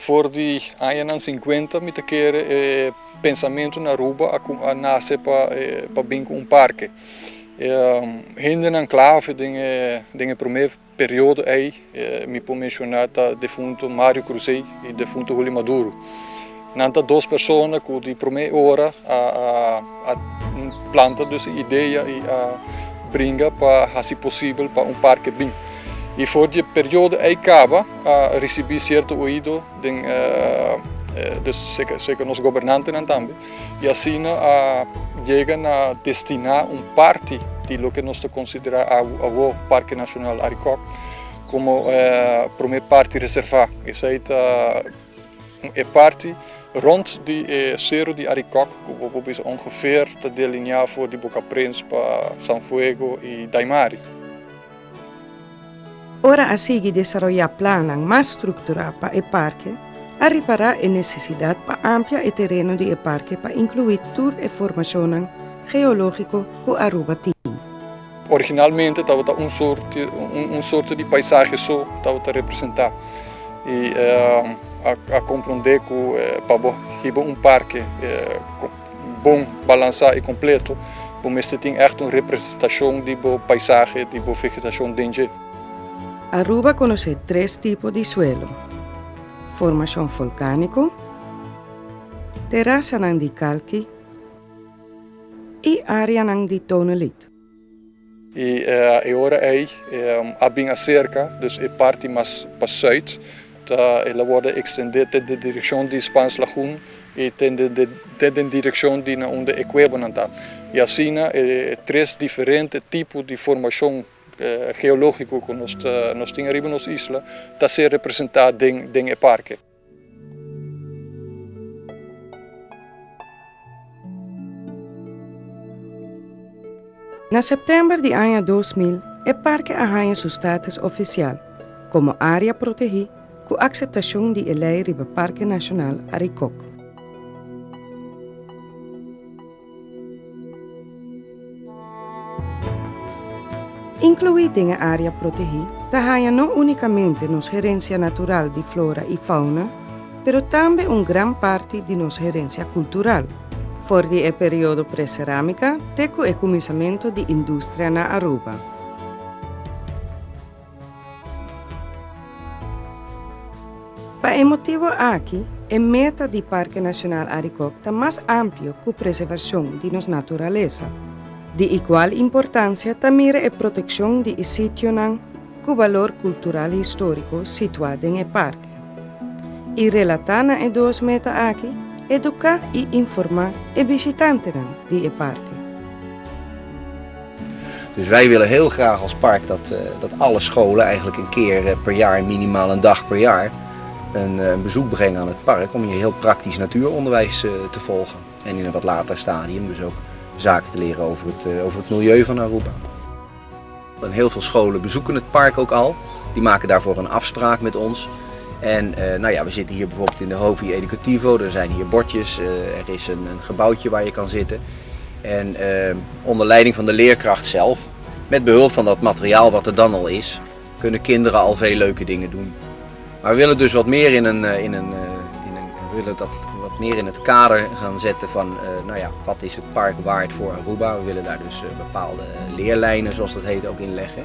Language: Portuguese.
Voor die anos 50 me querer pensamento na Aruba a nascer para bem com parque. Ainda na enclave dinge primeira período aí me pode mencionar o defunto Mário Cruzei e o defunto Julio Maduro. Nanta duas pessoas que de primeira hora a planta dus ideia e a bringa para se possível para parque bem. E voor die periode acaba a receber certo ouído dus zeker nos governantes também e assim chega a destinar parte de lo que nós consideramos o Parque Nacional Aricoc como primeira parte reservada. Essa é parte rond de Cerro de Aricoc, que is ongeveer te delinear voor de Boca Prince para San Fuego e Daimari. Ora a seguir desarrollar planos más estructurados para el parque, a reparar la necesidad para ampliar el terreno del parque para incluir tour y formación geológica que Aruba tiene. Originalmente estava soort de paisaje só estava representar e a compreender que para ter parque bom, balançado e completo, mas tem echt uma representação de paisaje, de vegetação dentro. Aruba conoce 3 tipos de suelo: formación volcánico, terraza de calque y área de tonelite. E agora a bem acerca, dus a parte mais para zuid, ela wordt extendida de direção de Spans Lagoon e de direção de onde Ecuador está. E assim, 3 diferentes tipos de formação geológico que nós temos aqui nas islas está a ser representado no parque. Na setembro de ano 2000, o parque arranha seu status oficial como área protegida com a acceptação de lei do Parque Nacional Aricoc. Incluída em a área protegida, arranha não unicamente nos gerência natural de flora e fauna, mas também grande parte de nossa gerência cultural. For o período pré-cerâmica, teco o começamento de indústria na Aruba. Para o motivo aqui, a meta do Parque Nacional Aricoc está mais amplo que a preservação de nossa natureza. De igual importância também a proteção de sítio com o valor cultural e histórico situado no parque. E relatando as 2 metas aqui, educar e informar de visitanten die park. Dus wij willen heel graag als park dat alle scholen eigenlijk een keer per jaar, minimaal een dag per jaar, een bezoek brengen aan het park om hier heel praktisch natuuronderwijs te volgen. En in een wat later stadium dus ook zaken te leren over het milieu van Aruba. En heel veel scholen bezoeken het park ook al. Die maken daarvoor een afspraak met ons. En we zitten hier bijvoorbeeld in de Hovi Educativo, er zijn hier bordjes, er is een gebouwtje waar je kan zitten. En onder leiding van de leerkracht zelf, met behulp van dat materiaal wat er dan al is, kunnen kinderen al veel leuke dingen doen. Maar we willen dus wat meer wat meer in het kader gaan zetten van wat is het park waard voor Aruba. We willen daar dus bepaalde leerlijnen, zoals dat heet, ook in leggen.